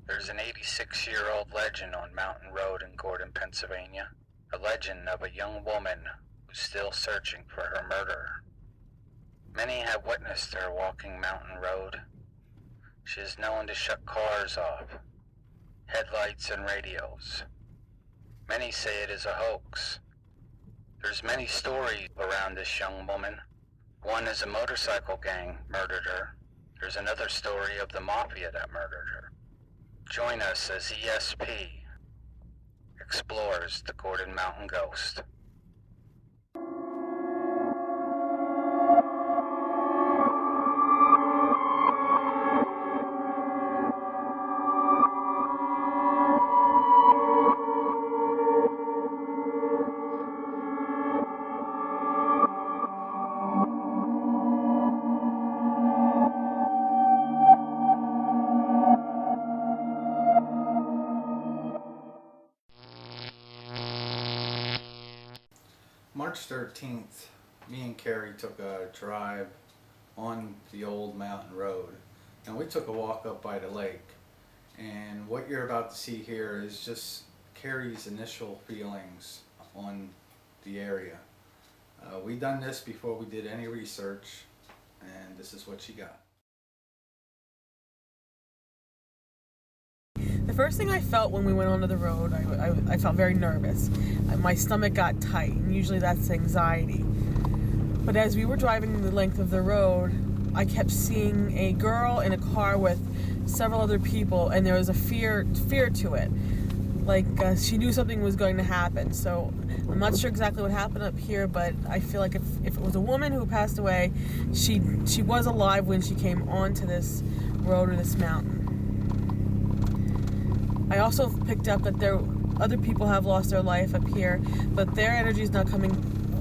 There's an 86-year-old legend on Mountain Road in Gordon, Pennsylvania. A legend of a young woman who's still searching for her murderer. Many have witnessed her walking Mountain Road. She is known to shut cars off, headlights and radios. Many say it is a hoax. There's many stories around this young woman. One is a motorcycle gang murdered her. There's another story of the mafia that murdered her. Join us as ESP explores the Gordon Mountain Ghost. March 13th, me and Kerri took a drive on the old mountain road, and we took a walk up by the lake. And what you're about to see here is just Kerri's initial feelings on the area. We done this before we did any research, and this is what she got. The first thing I felt when we went onto the road, I felt very nervous. My stomach got tight, and usually that's anxiety. But as we were driving the length of the road, I kept seeing a girl in a car with several other people, and there was a fear to it. Like she knew something was going to happen. So I'm not sure exactly what happened up here, but I feel like if it was a woman who passed away, she was alive when she came onto this road or this mountain. I also picked up that other people have lost their life up here, but their energy is not coming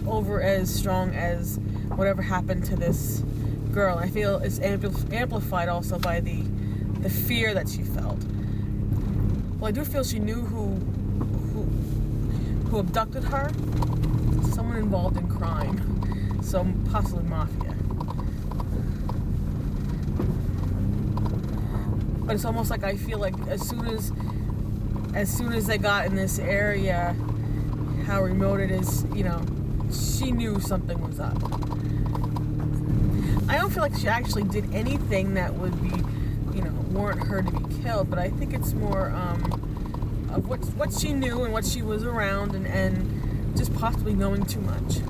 over as strong as whatever happened to this girl. I feel it's amplified also by the fear that she felt. Well, I do feel she knew who abducted her. Someone involved in crime, so possibly mafia. But it's almost like I feel like as soon as they got in this area, how remote it is, she knew something was up. I don't feel like she actually did anything that would be, warrant her to be killed, but I think it's more of what she knew and what she was around and just possibly knowing too much.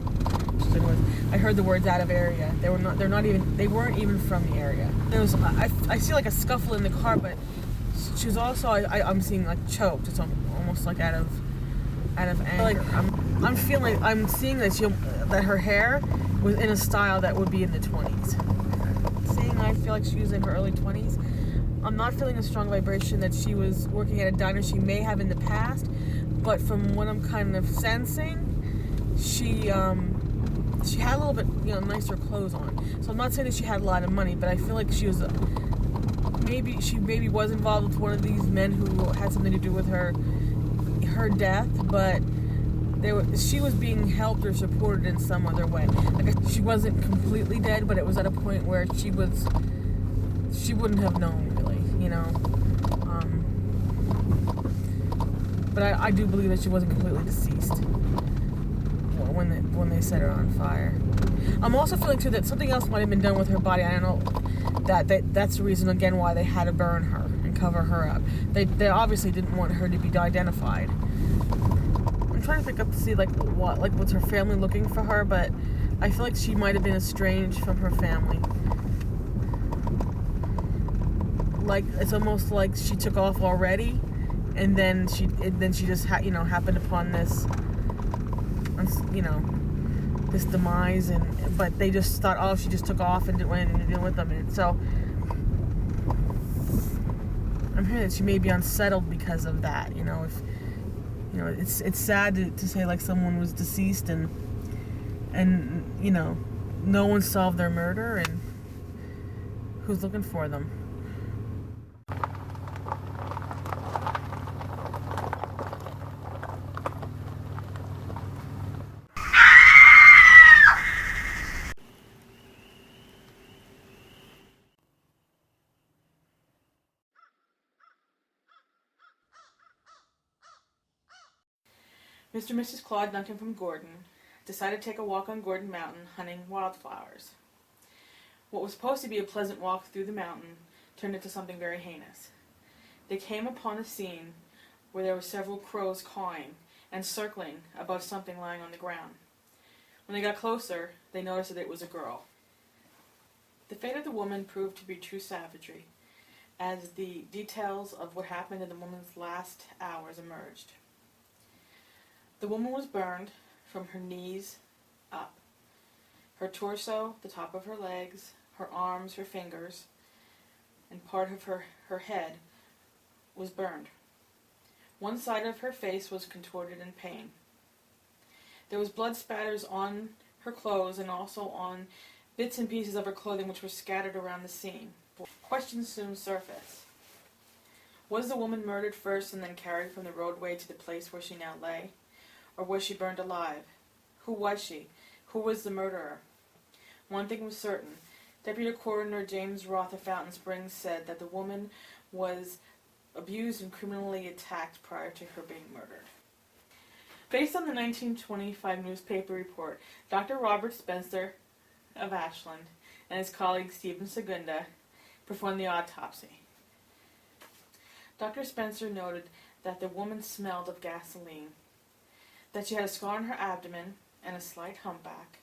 I heard the words out of area. They weren't even from the area. I see like a scuffle in the car, but she was also, I'm seeing like choked. It's almost like out of anger. Like I'm seeing that her hair was in a style that would be in the 20s. I feel like she was in her early 20s. I'm not feeling a strong vibration that she was working at a diner. She may have in the past, but from what I'm kind of sensing, she had a little bit, nicer clothes on. So I'm not saying that she had a lot of money, but I feel like she was maybe was involved with one of these men who had something to do with her death, but she was being helped or supported in some other way. Like she wasn't completely dead, but it was at a point where she wouldn't have known really, But I do believe that she wasn't completely deceased when they set her on fire. I'm also feeling too that something else might have been done with her body. I don't know that's the reason again why they had to burn her and cover her up. They obviously didn't want her to be identified. I'm trying to pick up to see was her family looking for her, but I feel like she might have been estranged from her family. Like it's almost like she took off already, and then she just happened upon this, this demise, but they just thought, oh, she just took off and didn't want anything to do with them. And so I'm hearing that she may be unsettled because of that. It's sad to say like someone was deceased and no one solved their murder, and who's looking for them. Mr. and Mrs. Claude Duncan from Gordon decided to take a walk on Gordon Mountain hunting wildflowers. What was supposed to be a pleasant walk through the mountain turned into something very heinous. They came upon a scene where there were several crows cawing and circling above something lying on the ground. When they got closer, they noticed that it was a girl. The fate of the woman proved to be true savagery, as the details of what happened in the woman's last hours emerged. The woman was burned from her knees up. Her torso, the top of her legs, her arms, her fingers, and part of her head was burned. One side of her face was contorted in pain. There was blood spatters on her clothes and also on bits and pieces of her clothing which were scattered around the scene. Questions soon surfaced. Was the woman murdered first and then carried from the roadway to the place where she now lay? Or was she burned alive? Who was she? Who was the murderer? One thing was certain. Deputy Coroner James Roth of Fountain Springs said that the woman was abused and criminally attacked prior to her being murdered. Based on the 1925 newspaper report, Dr. Robert Spencer of Ashland and his colleague Stephen Segunda performed the autopsy. Dr. Spencer noted that the woman smelled of gasoline, that she had a scar on her abdomen and a slight humpback,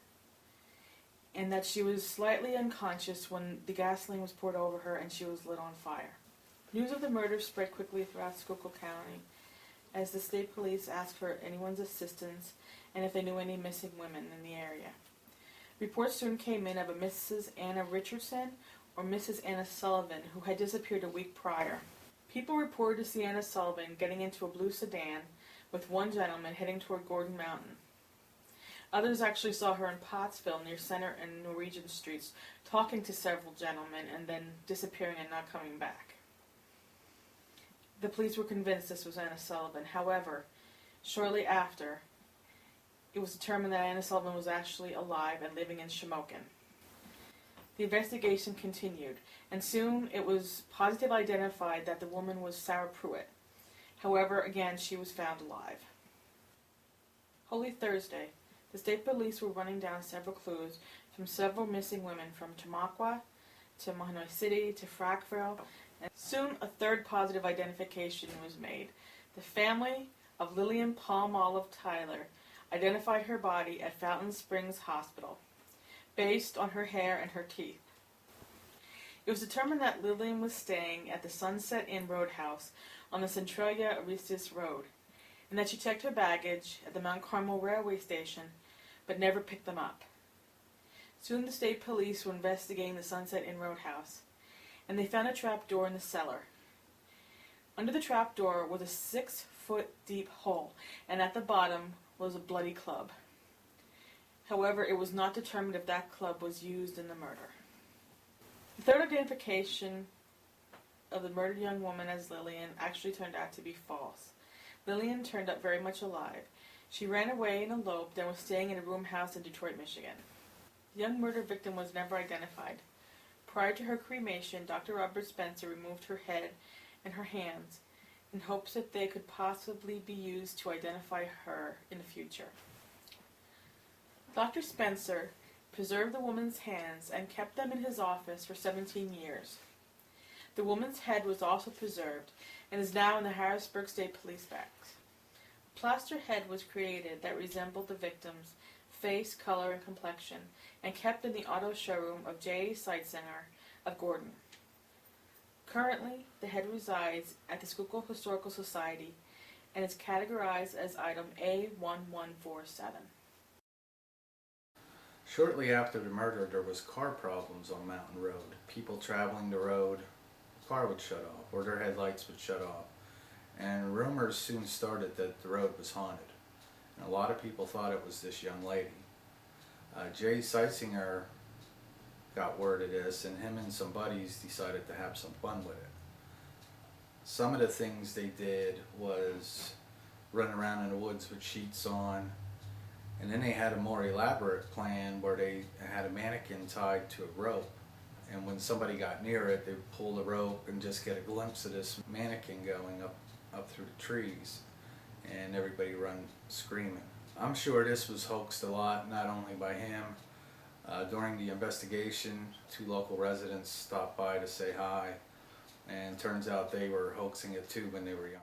and that she was slightly unconscious when the gasoline was poured over her and she was lit on fire. News of the murder spread quickly throughout Schuylkill County as the state police asked for anyone's assistance and if they knew any missing women in the area. Reports soon came in of a Mrs. Anna Richardson or Mrs. Anna Sullivan who had disappeared a week prior. People reported to see Anna Sullivan getting into a blue sedan with one gentleman heading toward Gordon Mountain. Others actually saw her in Pottsville near Center and Norwegian Streets talking to several gentlemen and then disappearing and not coming back. The police were convinced this was Anna Sullivan. However, shortly after, it was determined that Anna Sullivan was actually alive and living in Shamokin. The investigation continued, and soon it was positively identified that the woman was Sarah Pruitt. However, again, she was found alive. Holy Thursday, the state police were running down several clues from several missing women from Tamaqua to Mahanoy City to Frackville, and soon a third positive identification was made. The family of Lillian Palm Olive Tyler identified her body at Fountain Springs Hospital, based on her hair and her teeth. It was determined that Lillian was staying at the Sunset Inn Roadhouse on the Centralia Aristis Road, and that she checked her baggage at the Mount Carmel Railway Station, but never picked them up. Soon the state police were investigating the Sunset Inn Roadhouse, and they found a trap door in the cellar. Under the trap door was a 6-foot deep hole, and at the bottom was a bloody club. However, it was not determined if that club was used in the murder. The third identification of the murdered young woman as Lillian actually turned out to be false. Lillian turned up very much alive. She ran away and eloped and was staying in a room house in Detroit, Michigan. The young murder victim was never identified. Prior to her cremation, Dr. Robert Spencer removed her head and her hands in hopes that they could possibly be used to identify her in the future. Dr. Spencer preserved the woman's hands and kept them in his office for 17 years. The woman's head was also preserved and is now in the Harrisburg State Police Barracks. A plaster head was created that resembled the victim's face, color, and complexion, and kept in the auto showroom of J. Sightsenger of Gordon. Currently, the head resides at the Schuylkill Historical Society and is categorized as item A1147. Shortly after the murder, there was car problems on Mountain Road. People traveling the road, the car would shut off, or their headlights would shut off. And rumors soon started that the road was haunted. And a lot of people thought it was this young lady. Jay Sightsenger got word of this, and him and some buddies decided to have some fun with it. Some of the things they did was run around in the woods with sheets on, and then they had a more elaborate plan where they had a mannequin tied to a rope, and when somebody got near it, they would pull the rope and just get a glimpse of this mannequin going up through the trees. and everybody run screaming. I'm sure this was hoaxed a lot, not only by him. During the investigation, 2 local residents stopped by to say hi, and turns out they were hoaxing it too when they were young.